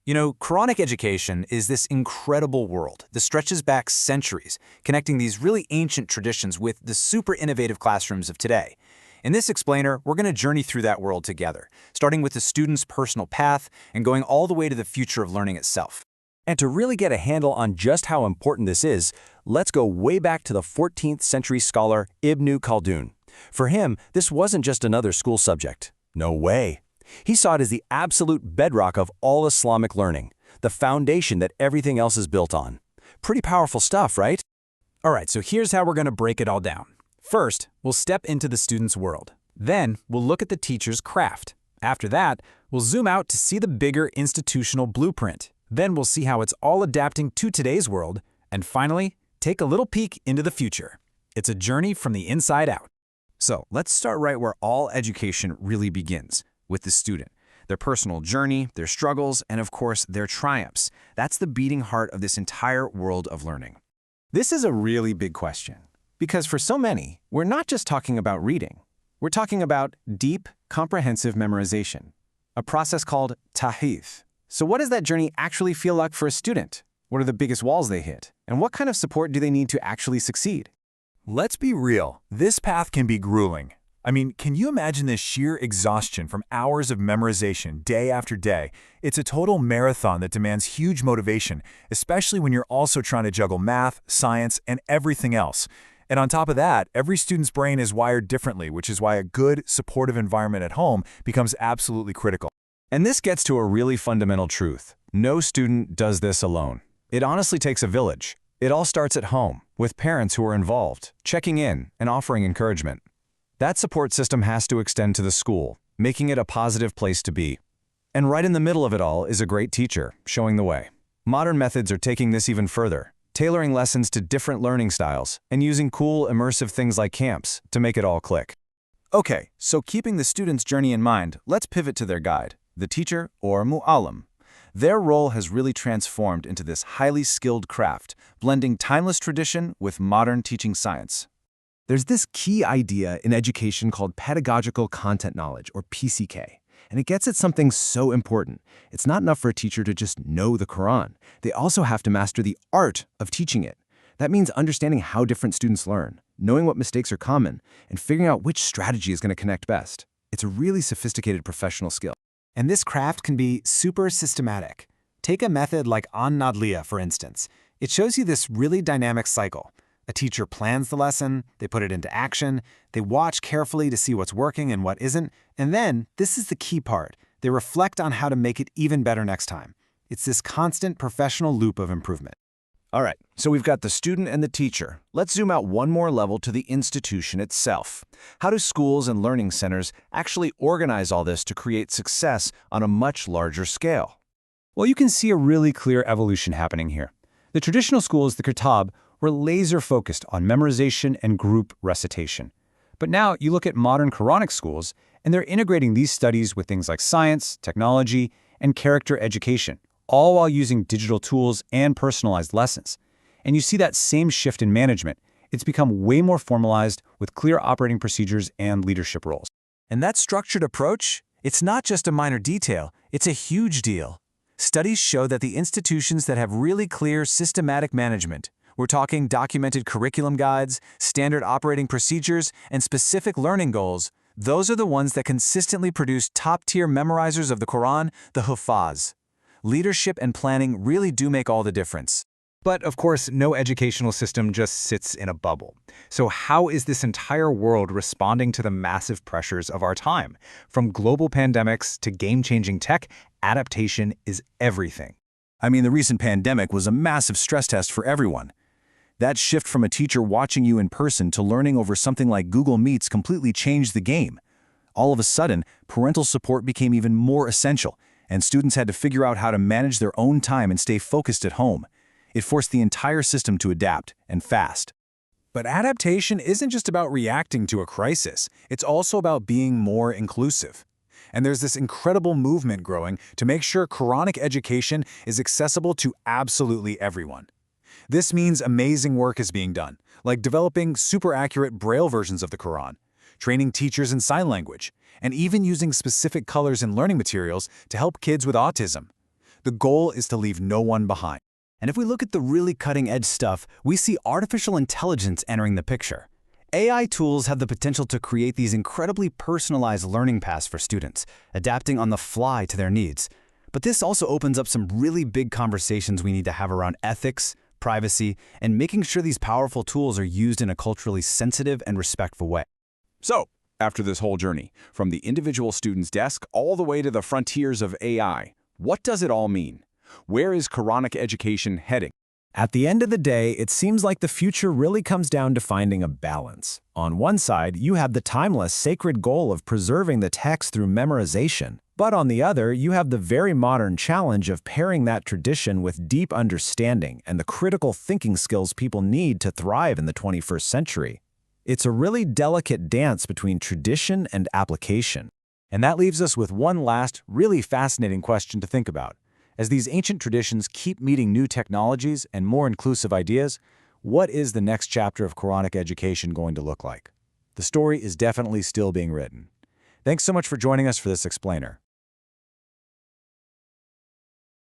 Quranic education is this incredible world that stretches back centuries, connecting these really ancient traditions with the super innovative classrooms of today. In this explainer, we're going to journey through that world together, starting with the student's personal path and going all the way to the future of learning itself. And to really get a handle on just how important this is, let's go way back to the 14th century scholar Ibn Khaldun. For him, this wasn't just another school subject. No way. He saw it as the absolute bedrock of all Islamic learning, the foundation that everything else is built on. Pretty powerful stuff, right? All right, so here's how we're going to break it all down. First, we'll step into the student's world. Then, we'll look at the teacher's craft. After that, we'll zoom out to see the bigger institutional blueprint. Then we'll see how it's all adapting to today's world. And finally, take a little peek into the future. It's a journey from the inside out. So let's start right where all education really begins, with the student. Their personal journey, their struggles, and of course, their triumphs. That's the beating heart of this entire world of learning. This is a really big question, because for so many, we're not just talking about reading. We're talking about deep, comprehensive memorization, a process called tahith. So what does that journey actually feel like for a student? What are the biggest walls they hit? And what kind of support do they need to actually succeed? Let's be real, this path can be grueling. I mean, can you imagine the sheer exhaustion from hours of memorization day after day? It's a total marathon that demands huge motivation, especially when you're also trying to juggle math, science, and everything else. And on top of that, every student's brain is wired differently, which is why a good, supportive environment at home becomes absolutely critical. And this gets to a really fundamental truth. No student does this alone. It honestly takes a village. It all starts at home, with parents who are involved, checking in, and offering encouragement. That support system has to extend to the school, making it a positive place to be. And right in the middle of it all is a great teacher, showing the way. Modern methods are taking this even further, tailoring lessons to different learning styles, and using cool, immersive things like camps to make it all click. Okay, so keeping the student's journey in mind, let's pivot to their guide, the teacher or mu'allim. Their role has really transformed into this highly skilled craft, blending timeless tradition with modern teaching science. There's this key idea in education called pedagogical content knowledge, or PCK, and it gets at something so important. It's not enough for a teacher to just know the Quran. They also have to master the art of teaching it. That means understanding how different students learn, knowing what mistakes are common, and figuring out which strategy is going to connect best. It's a really sophisticated professional skill. And this craft can be super systematic. Take a method like An-Nadliya, for instance. It shows you this really dynamic cycle. A teacher plans the lesson, they put it into action, they watch carefully to see what's working and what isn't, and then, this is the key part, they reflect on how to make it even better next time. It's this constant professional loop of improvement. All right, so we've got the student and the teacher. Let's zoom out one more level to the institution itself. How do schools and learning centers actually organize all this to create success on a much larger scale? Well, you can see a really clear evolution happening here. The traditional schools, the Kitab, were laser-focused on memorization and group recitation. But now you look at modern Quranic schools, and they're integrating these studies with things like science, technology, and character education, all while using digital tools and personalized lessons. And you see that same shift in management. It's become way more formalized with clear operating procedures and leadership roles. And that structured approach, it's not just a minor detail, it's a huge deal. Studies show that the institutions that have really clear, systematic management, we're talking documented curriculum guides, standard operating procedures, and specific learning goals, those are the ones that consistently produce top-tier memorizers of the Quran, the Hufaz. Leadership and planning really do make all the difference. But of course, no educational system just sits in a bubble. So how is this entire world responding to the massive pressures of our time? From global pandemics to game-changing tech, adaptation is everything. I mean, the recent pandemic was a massive stress test for everyone. That shift from a teacher watching you in person to learning over something like Google Meets completely changed the game. All of a sudden, parental support became even more essential, and students had to figure out how to manage their own time and stay focused at home. It forced the entire system to adapt, and fast. But adaptation isn't just about reacting to a crisis. It's also about being more inclusive. And there's this incredible movement growing to make sure Quranic education is accessible to absolutely everyone. This means amazing work is being done, like developing super accurate Braille versions of the Quran, training teachers in sign language, and even using specific colors in learning materials to help kids with autism. The goal is to leave no one behind. And if we look at the really cutting-edge stuff, we see artificial intelligence entering the picture. AI tools have the potential to create these incredibly personalized learning paths for students, adapting on the fly to their needs. But this also opens up some really big conversations we need to have around ethics, privacy, and making sure these powerful tools are used in a culturally sensitive and respectful way. So, after this whole journey, from the individual student's desk all the way to the frontiers of AI, what does it all mean? Where is Quranic education heading? At the end of the day, it seems like the future really comes down to finding a balance. On one side, you have the timeless, sacred goal of preserving the text through memorization. But on the other, you have the very modern challenge of pairing that tradition with deep understanding and the critical thinking skills people need to thrive in the 21st century. It's a really delicate dance between tradition and application. And that leaves us with one last, really fascinating question to think about. As these ancient traditions keep meeting new technologies and more inclusive ideas, what is the next chapter of Quranic education going to look like? The story is definitely still being written. Thanks so much for joining us for this explainer.